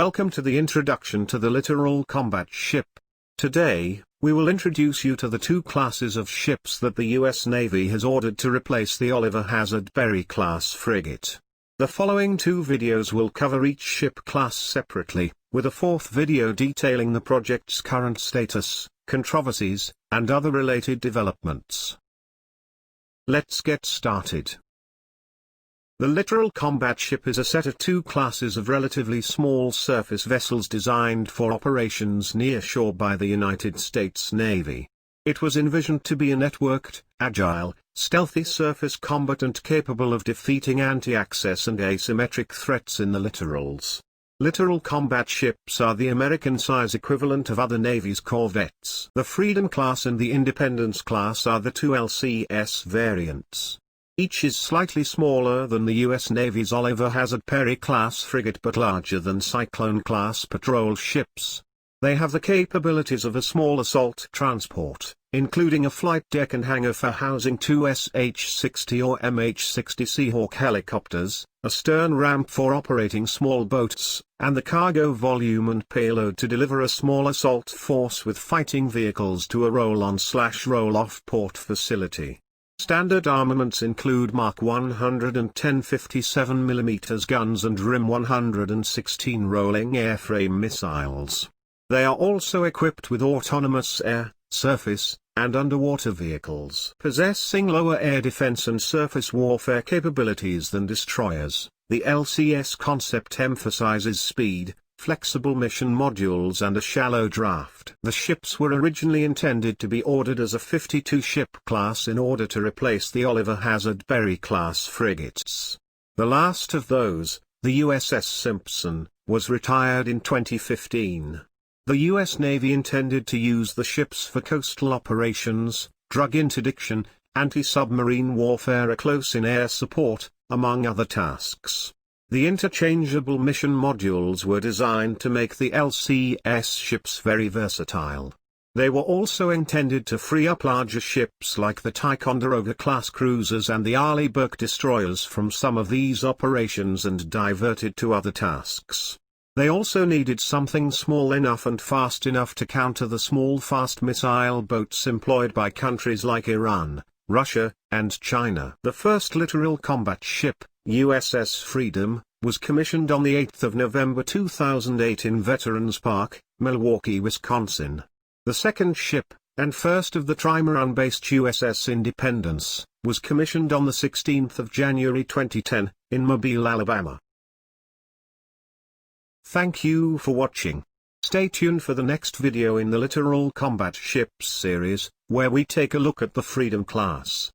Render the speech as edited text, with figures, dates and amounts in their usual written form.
Welcome to the introduction to the Littoral Combat Ship. Today, we will introduce you to the two classes of ships that the U.S. Navy has ordered to replace the Oliver Hazard Perry class frigate. The following two videos will cover each ship class separately, with a fourth video detailing the project's current status, controversies, and other related developments. Let's get started. The Littoral Combat Ship is a set of two classes of relatively small surface vessels designed for operations near shore by the United States Navy. It was envisioned to be a networked, agile, stealthy surface combatant capable of defeating anti-access and asymmetric threats in the littorals. Littoral combat ships are the American-size equivalent of other navies' corvettes. The Freedom class and the Independence class are the two LCS variants. Each is slightly smaller than the U.S. Navy's Oliver Hazard Perry class frigate but larger than Cyclone class patrol ships. They have the capabilities of a small assault transport, including a flight deck and hangar for housing two SH-60 or MH-60 Seahawk helicopters, a stern ramp for operating small boats, and the cargo volume and payload to deliver a small assault force with fighting vehicles to a roll-on/roll-off port facility. Standard armaments include Mark 110 57mm guns and RIM 116 rolling airframe missiles. They are also equipped with autonomous air, surface, and underwater vehicles. Possessing lower air defense and surface warfare capabilities than destroyers, the LCS concept emphasizes speed, flexible mission modules and a shallow draft. The ships were originally intended to be ordered as a 52-ship class in order to replace the Oliver Hazard Perry class frigates. The last of those, the USS Simpson, was retired in 2015. The U.S. Navy intended to use the ships for coastal operations, drug interdiction, anti-submarine warfare or close-in air support, among other tasks. The interchangeable mission modules were designed to make the LCS ships very versatile. They were also intended to free up larger ships like the Ticonderoga-class cruisers and the Arleigh Burke destroyers from some of these operations and diverted to other tasks. They also needed something small enough and fast enough to counter the small fast missile boats employed by countries like Iran, Russia, and China. The first littoral combat ship, USS Freedom, was commissioned on the 8th of November 2008 in Veterans Park, Milwaukee, Wisconsin. The second ship, and first of the trimaran-based USS Independence, was commissioned on the 16th of January 2010, in Mobile, Alabama. Thank you for watching. Stay tuned for the next video in the Littoral Combat Ships series, where we take a look at the Freedom class.